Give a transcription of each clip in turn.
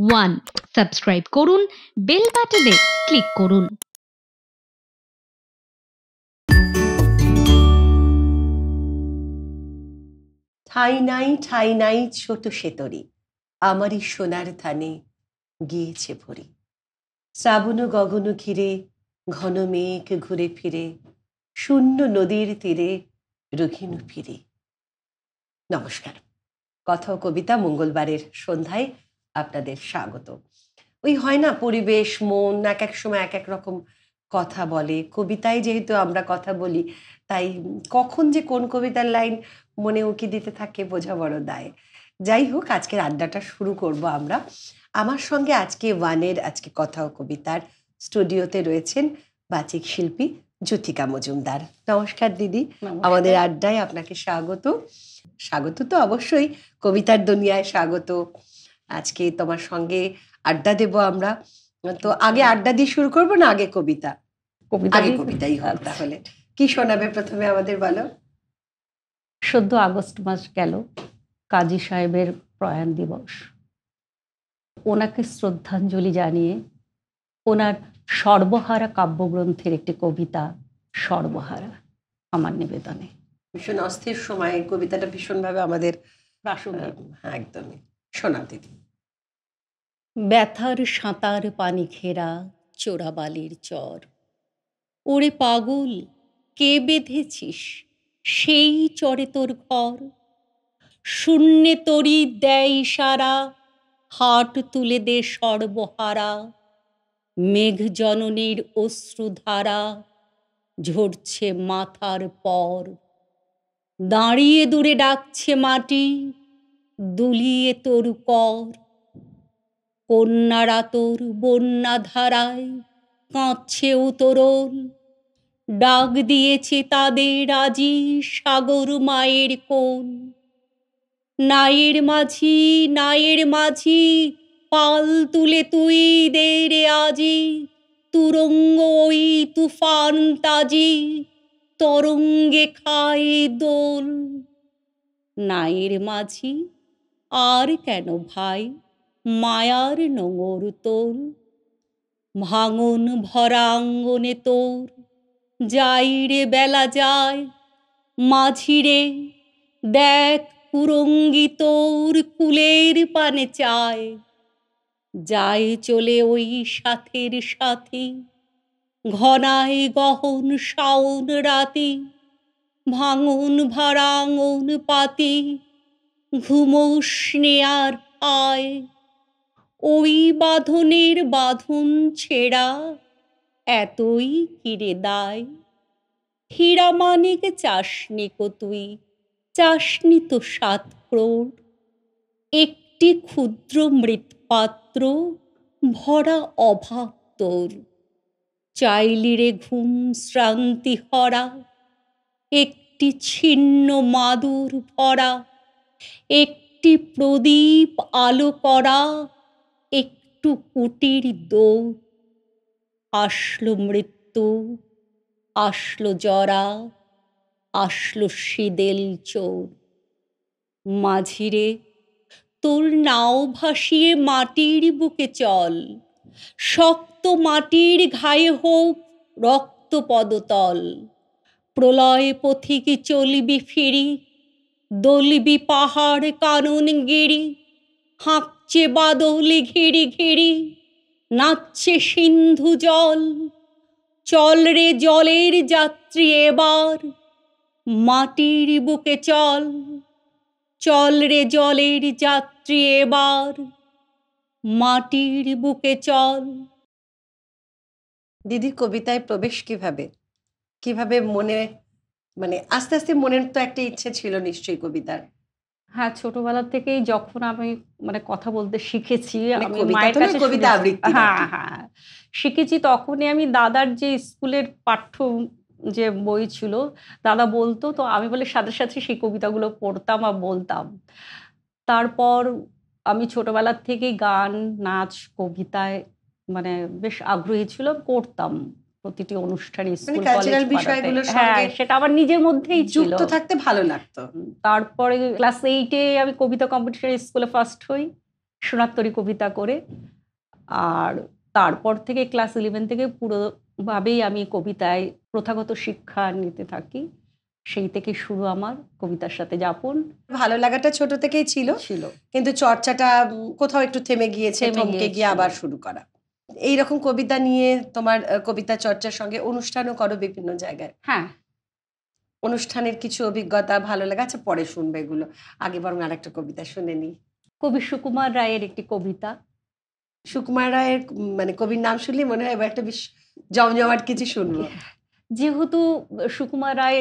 One. Subscribe করুন, bell বাটনে click করুন। ঠাই নাই ছোট সেতরি, আমারই সোনার ধানে গিয়েছে ভরি। শ্রাবণ গগন ঘিরে ঘন মেঘ ঘুরে ফিরে, শূন্য নদীর তীরে রঘিনু ফিরে। নমস্কার, কথা ও কবিতা মঙ্গলবারের সন্ধ্যায় আপনাদের স্বাগত। ওই হয় না, পরিবেশ মন এক এক সময় এক এক রকম কথা বলে। কবিতায় যেহেতু আমরা কথা বলি, তাই কখন যে কোন কবিতার লাইন মনে উকি দিতে থাকে বোঝা বড় দায়। যাই হোক, আজকের আড্ডাটা শুরু করব আমরা। আমার সঙ্গে আজকে কথা ও কবিতার স্টুডিওতে রয়েছেন বাচিক শিল্পী জ্যোতিকা মজুমদার। নমস্কার দিদি, আমাদের আড্ডায় আপনাকে স্বাগত। স্বাগত তো অবশ্যই, কবিতার দুনিয়ায় স্বাগত। আজকে তোমার সঙ্গে আড্ডা দেব আমরা। তো আগে আড্ডা দিয়ে শুরু করবো না আগে কবিতা? আগে কবিতাই হোক তাহলে। কি শোনাবে প্রথমে আমাদের, বলো। 14 আগস্ট মাস গেল, কাজী সাহেবের প্রয়াণ দিবস। ওনাকে শ্রদ্ধাঞ্জলি জানিয়ে ওনার সর্বহারা কাব্যগ্রন্থের একটি কবিতা সর্বহারা আমার নিবেদনে। ভীষণ অস্থির সময় কবিতাটা ভীষণভাবে আমাদের প্রাসঙ্গিক। একদমই। শোনাও দিদি। ব্যথার সাঁতার পানি ঘেরা চোরাবালির চর, ওরে পাগল কে বেঁধেছিস সেই চরে তোর ঘর? শূন্যে তরি দেয় সারা, হাট তুলে দে সর্বহারা। মেঘ জননীর অশ্রুধারা ঝরছে মাথার পর। দাঁড়িয়ে দূরে ডাকছে মাটি, দুলিয়ে তোর কর। কন্যারা তোর বন্যা ধারায় কাঁদছে উতরল, ডাক দিয়েছে তাদের আজি সাগর মায়ের কোল। নায়ের মাঝি পাল তুলে তুই দে রে আজি, তুরঙ্গ ওই তুফান তাজি তরঙ্গে খায় দোল। নায়ের মাঝি আর কেন ভাই মায়ার নোঙর তোল? ভাঙন ভরা আঙ্গনে তোর যাই রে বেলা যায়, মাঝিরে দেখ কুরঙ্গি তোর কুলের পানে চায়। যায় চলে ওই সাথের সাথী, ঘনায় গহন শাওন রাতি। ভাঙন ভরা আঙন পাতি, ঘুমোস নে আর আয়। ওই বাঁধনের বাঁধন ছেঁড়া এতই কিরে দায়। হীরা মানিক চাসনি কো তুই, চাসনি তো 7 ক্রোড়। একটি ক্ষুদ্র মৃৎপাত্র ভরা অভাব তোর। চাইলি রে ঘুম শ্রান্তি হরা, একটি ছিন্ন মাদুর ভরা। একটি প্রদীপ আলো করা, একটু কুটির দৌড়। আসলো মৃত্যু, আসলো জরা, আসলো সিদেল চোর। মাঝিরে তোর নাও ভাসিয়ে মাটির বুকে চল, শক্ত মাটির ঘায়ে হোক রক্ত পদতল। প্রলয় পথিক চলবি ফিরি, দলবি পাহাড় কানন গিরি। হাঁকছে বাদল ঘিরি ঘিরি, নাচছে সিন্ধু জল। চল রে জলের যাত্রী এবার, মাটির বুকে চল। চল রে জলের যাত্রী এবার, মাটির বুকে চল। দিদি, কবিতায় প্রবেশ কিভাবে মনে, মানে আস্তে আস্তে মনের তো একটা ইচ্ছে ছিল নিশ্চয়ই কবিতার? হ্যাঁ, ছোটবেলা থেকেই যখন আমি কথা বলতে শিখেছি, আমি কবিতা মায়ের তো নয়, কাছে কবিতা শুনেছি। আবৃত্তি হ্যাঁ নাকি? হ্যাঁ শিখেছি। তখনই আমি দাদার যে স্কুলের পাঠ্য যে বই ছিল, দাদা বলতো, তো আমি বলে সাথে সাথে সেই কবিতাগুলো পড়তাম আর বলতাম। তারপর আমি ছোটবেলার থেকেই গান, নাচ, কবিতায় বেশ আগ্রহী ছিল, করতাম প্রতিটি অনুষ্ঠানে, স্কুল কলেজ কালচারাল পাড়াতে। বিষয়গুলোর হ্যাঁ, সঙ্গে সেটা আমার নিজের মধ্যেই ছিল। যুক্ত থাকতে ভালো লাগতো। তারপরে ক্লাস 8-এ আমি কবিতা কম্পিটিশনে স্কুলে ফার্স্ট হই। সোনারতরী কবিতা করে। আর তারপর থেকে ক্লাস 11 থেকে পুরোভাবেই আমি কবিতায় প্রথাগত শিক্ষা নিতে থাকি। সেই থেকে শুরু আমার কবিতার সাথে যাপন ভালো লাগাটা ছোট থেকেই ছিল, ছিল। কিন্তু চর্চাটা কোথাও একটু থেমে গিয়েছে, থেমে থমকে গিয়ে গিয়েছিল। আবার শুরু করা। এইরকম কবিতা নিয়ে তোমার কবিতা চর্চার সঙ্গে অনুষ্ঠানও করো বিভিন্ন জায়গায়। হ্যাঁ, অনুষ্ঠানের কিছু অভিজ্ঞতা, ভালো লাগা, আচ্ছা পরে শুনবে এগুলো, আগে বরং আরেকটা কবিতা শুনে নি। কবি সুকুমার রায়ের একটি কবিতা। সুকুমার রায়ের মানে কবির নাম শুনলে মনে হয় এবার একটা বেশ জমজমাট কিছু শুনবো। যেহেতু সুকুমার রায়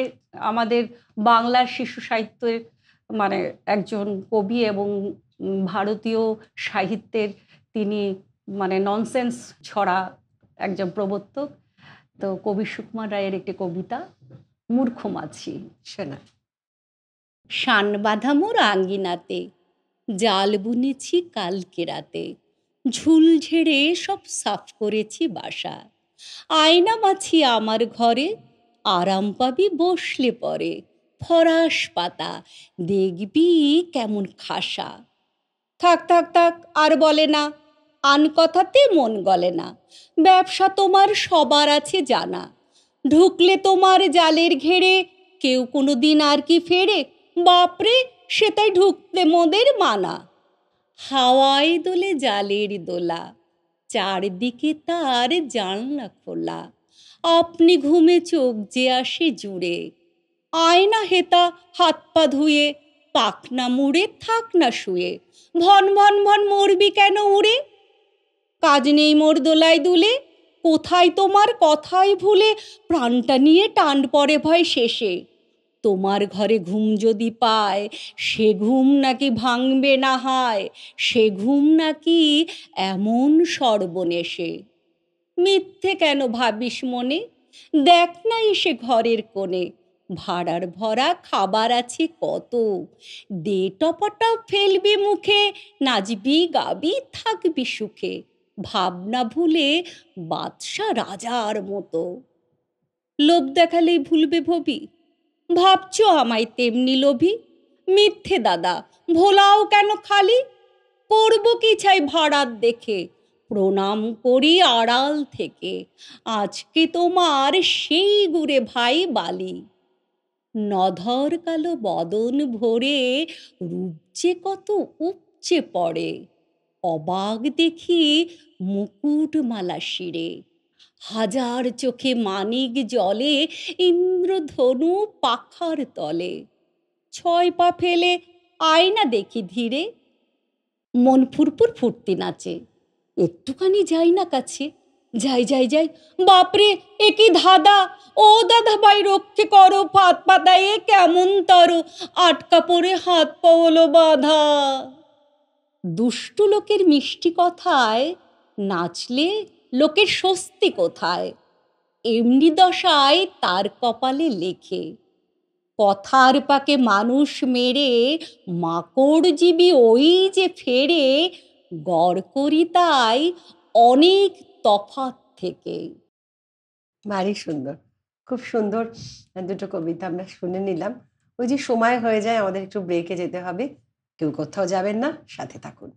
আমাদের বাংলার শিশু সাহিত্যের মানে একজন কবি এবং ভারতীয় সাহিত্যের তিনি মানে ননসেন্স ছড়া একজন প্রবর্তক। তো কবি সুকুমার রায়ের একটি কবিতা, মূর্খ মাছি। শোনা। শান বাঁধা মোর আঙ্গিনাতে, জাল বুনেছি কালকে রাতে, ঝুল ঝেড়ে সব সাফ করেছি বাসা। আয়না মাছি আমার ঘরে, আরাম পাবি বসলে পরে, ফরাস পাতা দেখবি কেমন খাসা। থাক থাক থাক আর বলে না, আন কথাতে মন গলে না, ব্যবসা তোমার সবার আছে জানা, ঢুকলে তোমার জালের ঘেরে কেউ কোনো দিন আর কি ফেরে, বাপরে সে তাই ঢুকতে মোদের মানা। হাওয়ায় দোলে জালের দোলা, চারদিকে তার জানলা খোলা, আপনি ঘুমে চোখ যে আসে জুড়ে, আয়না হেতা হাত পা ধুয়ে, পাখনা মুড়ে থাক না শুয়ে, ভন ভন ভন মরবি কেন উড়ে, কাজ নেই মোর দোলায় দুলে, কোথায় তোমার কথাই ভুলে, প্রাণটা নিয়ে টান পড়ে ভয় শেষে, তোমার ঘরে ঘুম যদি পায়, সে ঘুম নাকি ভাঙবে না হায়, সে ঘুম নাকি এমন সর্বনেশে। মিথ্যে কেন ভাবিস মনে, দেখ না এসে ঘরের কোণে, ভাড়ার ভরা খাবার আছে কত, দে টপটপ ফেলবি মুখে, নাচবি গাবি থাকবি সুখে, ভাবনা ভুলে বাদশা রাজার মতো। লোভ দেখালেই ভুলবে ভবি, ভাবছ আমায় তেমনি লোভী, মিথ্যে দাদা ভোলাও কেন খালি, করব কি চাই ভাড়ার দেখে, প্রণাম করি আড়াল থেকে, আজকে তোমার সেই গুড়ে ভাই বালি, নধর কালো বদন ভরে, রূপ যে কত উপচে পড়ে, অবাক দেখি মুকুটমালা শিরে, হাজার চোখে মানিক জলে, ইন্দ্রধনু পাখার তলে, ছয় পা ফেলে আয়না দেখি ধীরে, মন ফুরফুর ফুর্তি নাচে, একটুখানি যাই না কাছে, যাই যাই যাই, বাপরে এ কি ধাঁধা, ও দাদা ভাই রক্ষে করো, ফাঁদ পাতায় এ কেমন তরো, আটকা পড়ে হাত পা হলো বাঁধা। দুষ্টু লোকের মিষ্টি কথায় নাচলে লোকের স্বস্তি কোথায়, এমনি দশায় তার কপালে লেখে, কথার পাকে মানুষ মেরে মাকড় জীবী ওই যে ফেরে, গড় করি তাই অনেক তফাৎ থেকে। ভারী সুন্দর, খুব সুন্দর দুটো কবিতা আমরা শুনে নিলাম। ওই যে সময় হয়ে যায়, আমাদের একটু ব্রেকে যেতে হবে, কেউ কোথাও যাবেন না, সাথে থাকুন।